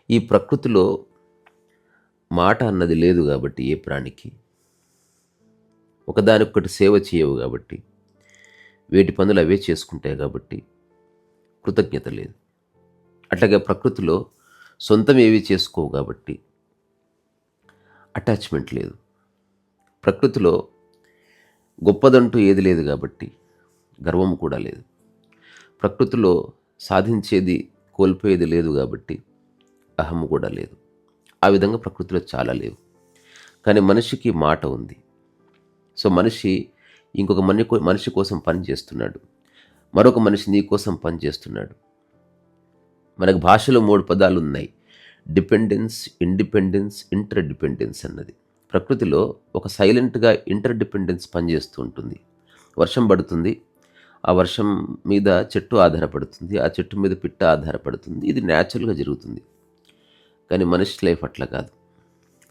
ఈ ప్రకృతిలో మాట అన్నది లేదు కాబట్టి ఏ ప్రాణికి, ఒకదానికొకటి సేవ చేయవు కాబట్టి, వేటి పనులు అవే చేసుకుంటాయి కాబట్టి కృతజ్ఞత లేదు. అట్లాగే ప్రకృతిలో సొంతం ఏవి చేసుకోవు కాబట్టి అటాచ్మెంట్ లేదు. ప్రకృతిలో గొప్పదంటూ ఏది లేదు కాబట్టి గర్వం కూడా లేదు. ప్రకృతిలో సాధించేది కోల్పోయేది లేదు కాబట్టి అహము కూడా లేదు. ఆ విధంగా ప్రకృతిలో చాలా లేవు. కానీ మనిషికి మాట ఉంది. సో మనిషి ఇంకొక మనిషి కోసం పని చేస్తున్నాడు, మరొక మనిషి నీ కోసం పని చేస్తున్నాడు. మనకు భాషలో 3 పదాలు ఉన్నాయి: డిపెండెన్స్, ఇండిపెండెన్స్, ఇంటర్ డిపెండెన్స్ అన్నది. ప్రకృతిలో ఒక సైలెంట్గా ఇంటర్ డిపెండెన్స్ పనిచేస్తూ ఉంటుంది. వర్షం పడుతుంది, ఆ వర్షం మీద చెట్టు ఆధారపడుతుంది, ఆ చెట్టు మీద పిట్ట ఆధారపడుతుంది. ఇది న్యాచురల్గా జరుగుతుంది. కానీ మనిషి లైఫ్ అట్లా కాదు.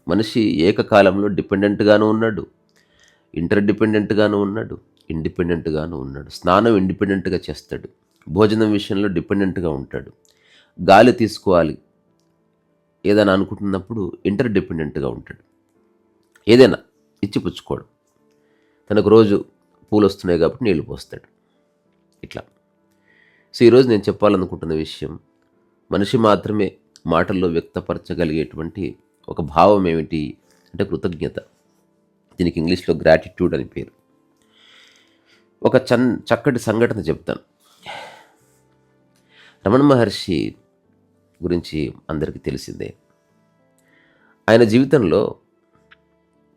మనిషి ఏకకాలంలో డిపెండెంట్గాను ఉన్నాడు, ఇంటర్ డిపెండెంట్గాను ఉన్నాడు, ఇండిపెండెంట్గాను ఉన్నాడు. స్నానం ఇండిపెండెంట్గా చేస్తాడు, భోజనం విషయంలో డిపెండెంట్గా ఉంటాడు. గాలి తీసుకోవాలి ఏదైనా అనుకుంటున్నప్పుడు ఇంటర్ డిపెండెంట్గా ఉంటాడు. ఏదైనా ఇచ్చిపుచ్చుకోవడం, తనకు రోజు పూలు వస్తున్నాయి కాబట్టి నీళ్ళు పోస్తాడు. ఇట్లా. సో ఈరోజు నేను చెప్పాలనుకుంటున్న విషయం, మనిషి మాత్రమే మాటల్లో వ్యక్తపరచగలిగేటువంటి ఒక భావం ఏమిటి అంటే కృతజ్ఞత. దీనికి ఇంగ్లీష్లో గ్రాటిట్యూడ్ అని పేరు. ఒక చక్కటి సంఘటన చెప్తాను. రమణ మహర్షి గురించి అందరికీ తెలిసిందే. ఆయన జీవితంలో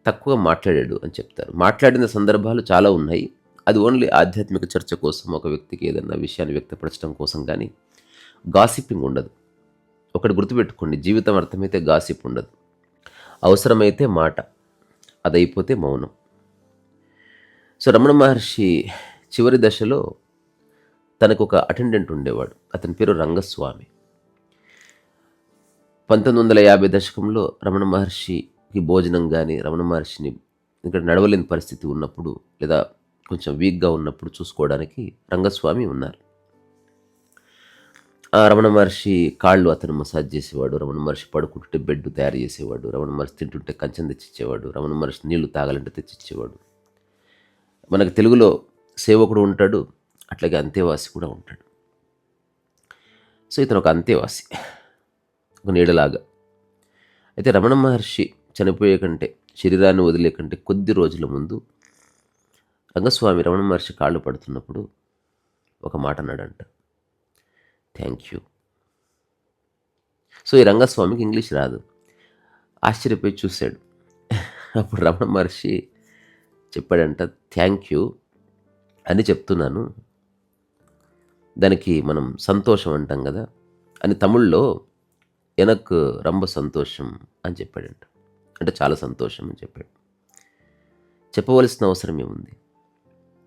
తక్కువ మాట్లాడాడు అని చెప్తారు. మాట్లాడిన సందర్భాలు చాలా ఉన్నాయి. అది ఓన్లీ ఆధ్యాత్మిక చర్చ కోసం, ఒక వ్యక్తికి ఏదన్నా విషయాన్ని వ్యక్తపరచడం కోసం, కానీ గాసిపింగ్ ఉండదు. ఒకటి గుర్తుపెట్టుకోండి, జీవితం అర్థమైతే గాసిప్ ఉండదు. అవసరమైతే మాట, అదైపోతే మౌనం. సో రమణ మహర్షి చివరి దశలో తనకు ఒక అటెండెంట్ ఉండేవాడు. అతని పేరు రంగస్వామి. 1950 దశకంలో రమణ మహర్షికి భోజనం కానీ, రమణ మహర్షిని ఇక్కడ నడవలేని పరిస్థితి ఉన్నప్పుడు, లేదా కొంచెం వీక్గా ఉన్నప్పుడు చూసుకోవడానికి రంగస్వామి ఉన్నారు. రమణ మహర్షి కాళ్ళు అతను మసాజ్ చేసేవాడు, రమణ మహర్షి పడుకుంటుంటే బెడ్ తయారు చేసేవాడు, రమణ మహర్షి తింటుంటే కంచెం తెచ్చిచ్చేవాడు, రమణ మహర్షి నీళ్లు తాగాలంటే తెచ్చిచ్చేవాడు. మనకు తెలుగులో సేవకుడు ఉంటాడు, అట్లాగే అంతేవాసి కూడా ఉంటాడు. సో ఇతను ఒక అంతేవాసి, ఒక నీడలాగా. అయితే రమణ మహర్షి చనిపోయే కంటే, శరీరాన్ని వదిలే కంటే కొద్ది రోజుల ముందు రంగస్వామి రమణ మహర్షి కాళ్ళు పడుతున్నప్పుడు ఒక మాట అన్నాడంట: థ్యాంక్ యూ. సో ఈ రంగస్వామికి ఇంగ్లీష్ రాదు, ఆశ్చర్యపోయి చూశాడు. అప్పుడు రమణ మహర్షి చెప్పాడంట, థ్యాంక్ యూ అని చెప్తున్నాను, దానికి మనం సంతోషం అంటాం కదా అని తమిళ్లో ఎనక్ రంబ సంతోషం అని చెప్పాడంట. అంటే చాలా సంతోషం అని చెప్పాడు. చెప్పవలసిన అవసరం ఏముంది?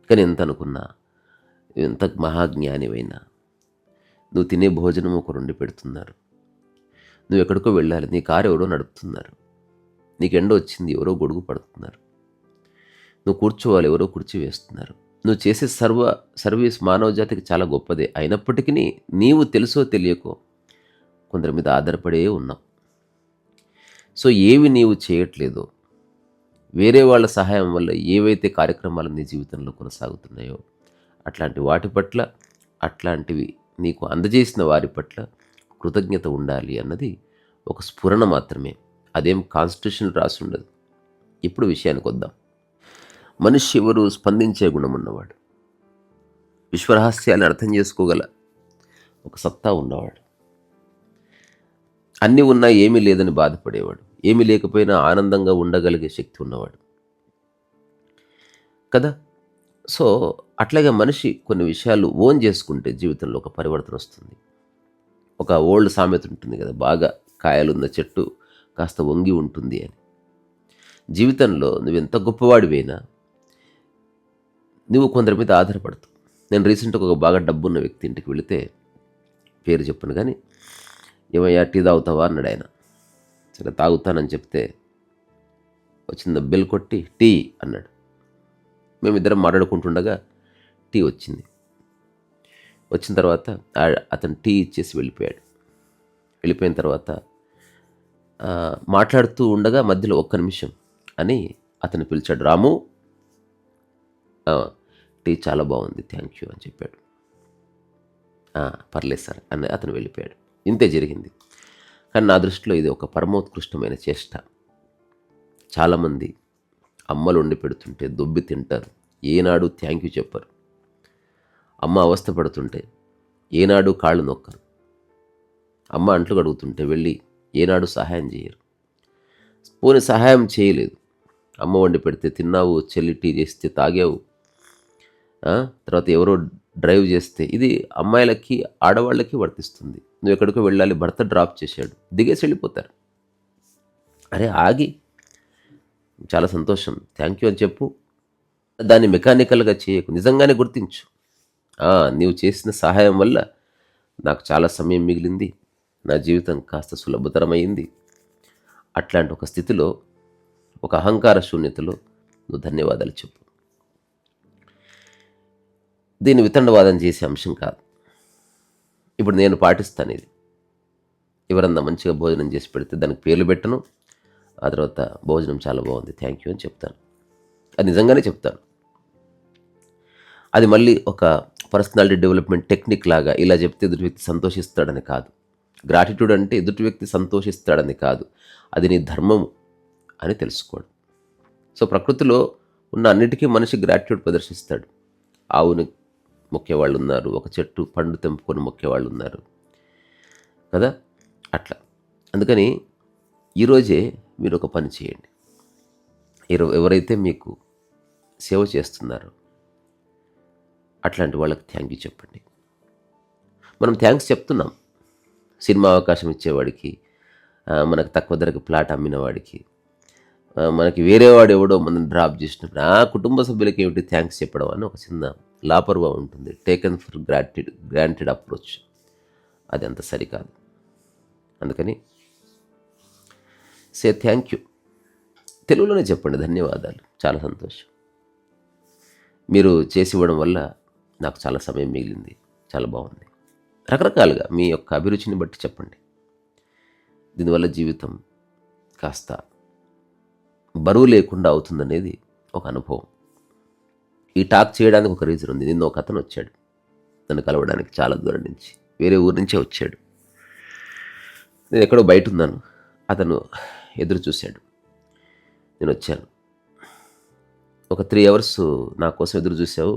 కానీ ఎంత అనుకున్నా, ఎంత మహాజ్ఞానివైనా, నువ్వు తినే భోజనం ఒకరు వండి పెడుతున్నారు, నువ్వు ఎక్కడికో వెళ్ళాలి, నీ కారు ఎవరో నడుపుతున్నారు, నీకు ఎండ వచ్చింది ఎవరో గొడుగు పడుతున్నారు, నువ్వు కూర్చోవాలి ఎవరో కుర్చీ వేస్తున్నారు, నువ్వు చేసే సర్వీస్ మానవ జాతికి చాలా గొప్పదే. అయినప్పటికీ నీవు తెలుసో తెలియకో కొందరి మీద ఆధారపడే ఉన్నావు. సో ఏవి నీవు చేయట్లేదో, వేరే వాళ్ళ సహాయం వల్ల ఏవైతే కార్యక్రమాలు నీ జీవితంలో కొనసాగుతున్నాయో అట్లాంటి వాటి పట్ల, అట్లాంటివి నీకు అందజేసిన వారి పట్ల కృతజ్ఞత ఉండాలి అన్నది ఒక స్ఫురణ మాత్రమే. అదేం కాన్స్టిట్యూషన్ రాసి ఉండదు. ఇప్పుడు విషయానికి వద్దాం. మనిషి ఎవరు? స్పందించే గుణం ఉన్నవాడు, విశ్వరహస్యాన్ని అర్థం చేసుకోగల ఒక సత్తా ఉన్నవాడు, అన్నీ ఉన్నా ఏమీ లేదని బాధపడేవాడు, ఏమీ లేకపోయినా ఆనందంగా ఉండగలిగే శక్తి ఉన్నవాడు కదా. సో అట్లాగే మనిషి కొన్ని విషయాలు ఓన్ చేసుకుంటే జీవితంలో ఒక పరివర్తన వస్తుంది. ఒక ఓల్డ్ సామెత ఉంటుంది కదా, బాగా కాయలున్న చెట్టు కాస్త వంగి ఉంటుంది అని. జీవితంలో నువ్వు ఎంత గొప్పవాడివైనా నువ్వు కొందరి మీద ఆధారపడతావు. నేను రీసెంట్గా ఒక బాగా డబ్బున్న వ్యక్తి ఇంటికి వెళితే, పేరు చెప్పను కానీ, ఏమయ్యా టీ తాగుతావా అన్నాడు ఆయన. సరే తాగుతానని చెప్తే వచ్చింది, బెల్ కొట్టి టీ అన్నాడు. మేమిద్దరం మాట్లాడుకుంటుండగా టీ వచ్చింది. వచ్చిన తర్వాత అతను టీ ఇచ్చేసి వెళ్ళిపోయాడు. వెళ్ళిపోయిన తర్వాత మాట్లాడుతూ ఉండగా మధ్యలో ఒక్క నిమిషం అని అతను పిలిచాడు. రాము, ఆ, టీ చాలా బాగుంది, థ్యాంక్ యూ అని చెప్పాడు. పర్లేదు సార్ అని అతను వెళ్ళిపోయాడు. ఇంతే జరిగింది. కానీ నా దృష్టిలో ఇది ఒక పరమోత్కృష్టమైన చేష్ట. చాలామంది అమ్మలు వండి పెడుతుంటే దొబ్బి తింటారు, ఏనాడు థ్యాంక్ యూ చెప్పరు. అమ్మ అవస్థ పడుతుంటే ఏనాడు కాళ్ళు నొక్కరు. అమ్మ అంట్లు కడుగుతుంటే వెళ్ళి ఏనాడు సహాయం చేయరు. పోనీ సహాయం చేయలేదు, అమ్మ వండి పెడితే తిన్నావు, చెల్లి టీ చేస్తే తాగావు, తర్వాత ఎవరో డ్రైవ్ చేస్తే, ఇది అమ్మాయిలకి ఆడవాళ్ళకి వర్తిస్తుంది. నువ్వు ఎక్కడికో వెళ్ళాలి, భర్త డ్రాప్ చేశాడు, దిగేసి వెళ్ళిపోతారు. అరే ఆగి చాలా సంతోషం, థ్యాంక్ యూ అని చెప్పు. దాన్ని మెకానికల్గా చేయకు, నిజంగానే గుర్తించు. నీవు చేసిన సహాయం వల్ల నాకు చాలా సమయం మిగిలింది, నా జీవితం కాస్త సులభతరమైంది. అట్లాంటి ఒక స్థితిలో, ఒక అహంకార శూన్యతలో నువ్వు ధన్యవాదాలు చెప్పు. దీన్ని వితండవాదం చేసే అంశం కాదు. ఇప్పుడు నేను పాటిస్తాను ఇది. ఎవరన్నా మంచిగా భోజనం చేసి పెడితే దానికి పేర్లు పెట్టను, ఆ తర్వాత భోజనం చాలా బాగుంది, థ్యాంక్ యూ అని చెప్తాను. అది నిజంగానే చెప్తాను. అది మళ్ళీ ఒక పర్సనాలిటీ డెవలప్మెంట్ టెక్నిక్ లాగా ఇలా చెప్తే ఎదుటి వ్యక్తి సంతోషిస్తాడని కాదు. గ్రాటిట్యూడ్ అంటే ఎదుటి వ్యక్తి సంతోషిస్తాడని కాదు, అది నీ ధర్మము అని తెలుసుకోవడం. సో ప్రకృతిలో ఉన్న అన్నిటికీ మనిషి గ్రాటిట్యూడ్ ప్రదర్శిస్తాడు. ఆవుని మొక్కేవాళ్ళు ఉన్నారు, ఒక చెట్టు పండు తెంపుకొని మొక్కేవాళ్ళు ఉన్నారు కదా, అట్లా. అందుకని ఈరోజే మీరు ఒక పని చేయండి. ఎవరైతే మీకు సేవ చేస్తున్నారో అట్లాంటి వాళ్ళకి థ్యాంక్ యూ చెప్పండి. మనం థ్యాంక్స్ చెప్తున్నాం సినిమా అవకాశం ఇచ్చేవాడికి, మనకు తక్కువ ధరకు ప్లాట్ అమ్మిన వాడికి, మనకి వేరే వాడు ఎవడో మనం డ్రాప్ చేసినప్పుడు ఆ కుటుంబ సభ్యులకి ఏమిటి థ్యాంక్స్ చెప్పడం అని ఒక చిన్న లాపర్వా ఉంటుంది. టేకన్ ఫర్ గ్రాంటెడ్ అప్రోచ్, అది అంత సరికాదు. అందుకని సే థ్యాంక్ యూ, తెలుగులోనే చెప్పండి, ధన్యవాదాలు, చాలా సంతోషం, మీరు చేసి ఇవ్వడం వల్ల నాకు చాలా సమయం మిగిలింది, చాలా బాగుంది. రకరకాలుగా మీ యొక్క అభిరుచిని బట్టి చెప్పండి. దీనివల్ల జీవితం కాస్త బరువు లేకుండా అవుతుందనేది ఒక అనుభవం. ఈ టాక్ చేయడానికి ఒక రీజన్ ఉంది. నిన్న ఒక అతను వచ్చాడు నన్ను కలవడానికి, చాలా దూరం నుంచి, వేరే ఊరు నుంచే వచ్చాడు. నేను ఎక్కడో బయట ఉన్నాను, అతను ఎదురు చూశాడు, నేను వచ్చాను. ఒక 3 hours నా కోసం ఎదురు చూసావు,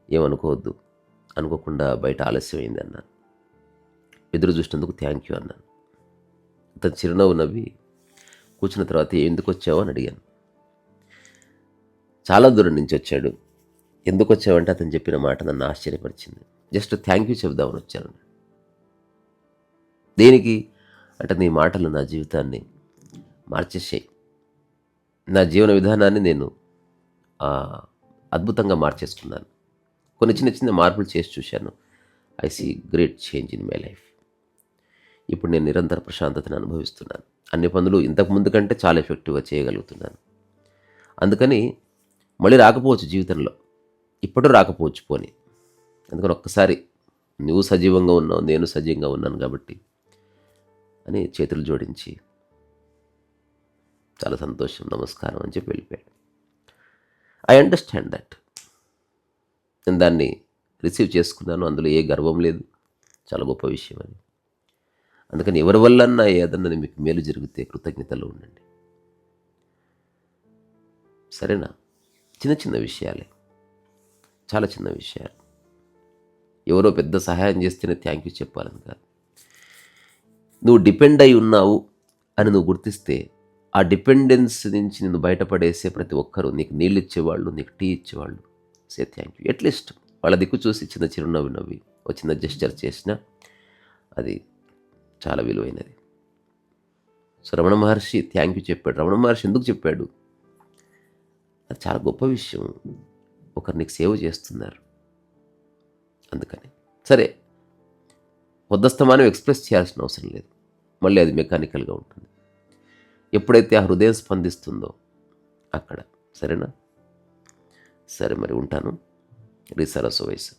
ఏమనుకోవద్దు, అనుకోకుండా బయట ఆలస్యం అయింది అన్నాను. ఎదురు చూసినందుకు థ్యాంక్ యూ అన్నాను. అతను చిరునవ్వు నవ్వి కూర్చున్న తర్వాత ఎందుకు వచ్చావు అని అడిగాను. చాలా దూరం నుంచి వచ్చాడు, ఎందుకు వచ్చావంటే అతను చెప్పిన మాట నన్ను ఆశ్చర్యపరిచింది. జస్ట్ థ్యాంక్ యూ చెబుదామని వచ్చాను. దేనికి అంటే నీ మాటలు నా జీవితాన్ని మార్చేసాయి, నా జీవన విధానాన్ని నేను అద్భుతంగా మార్చేసుకున్నాను. కొన్ని చిన్న చిన్న మార్పులు చేసి చూశాను. I see great change in my life. ఇప్పుడు నేను నిరంతర ప్రశాంతతను అనుభవిస్తున్నాను. అన్ని పనులు ఇంతకుముందు కంటే చాలా ఎఫెక్టివ్గా చేయగలుగుతున్నాను. అందుకని మళ్ళీ రాకపోవచ్చు జీవితంలో, ఇప్పుడు రాకపోవచ్చు పోనీ. అందుకని ఒక్కసారి నువ్వు సజీవంగా ఉన్నావు, నేను సజీవంగా ఉన్నాను కాబట్టి అని చేతులు జోడించి చాలా సంతోషం, నమస్కారం అని చెప్పి వెళ్ళిపోయాడు. I understand that. నేను దాన్ని రిసీవ్ చేసుకున్నాను, అందులో ఏ గర్వం లేదు, చాలా గొప్ప విషయం అని. అందుకని ఎవరి వల్లన్నా ఏదన్నా మీకు మేలు జరిగితే కృతజ్ఞతలు ఉండండి, సరేనా? చిన్న చిన్న విషయాలే, చాలా చిన్న విషయాలు. ఎవరో పెద్ద సహాయం చేస్తేనే థ్యాంక్ యూ చెప్పాలని కాదు. నువ్వు డిపెండ్ అయి ఉన్నావు అని నువ్వు గుర్తిస్తే, ఆ డిపెండెన్స్ నుంచి నిన్ను బయటపడేసే ప్రతి ఒక్కరూ, నీకు నీళ్ళు ఇచ్చేవాళ్ళు, నీకు టీ ఇచ్చేవాళ్ళు, సే థ్యాంక్ యూ. అట్లీస్ట్ వాళ్ళ దిక్కు చూసి చిన్న చిరునవ్వు నవ్వి ఒక చిన్న జెస్చర్ చేసినా అది చాలా విలువైనది. So Ramana Maharshi thank you చెప్పాడు. రమణ మహర్షి ఎందుకు చెప్పాడు? అది చాలా గొప్ప విషయం, ఒకరు నీకు సేవ చేస్తున్నారు అందుకని. సరే, పొద్దస్తమానం ఎక్స్ప్రెస్ చేయాల్సిన అవసరం లేదు, మళ్ళీ అది మెకానికల్గా ఉంటుంది. ఎప్పుడైతే ఆ హృదయం స్పందిస్తుందో అక్కడ, సరేనా? సరే మరి ఉంటాను. రీసరసు వయసు.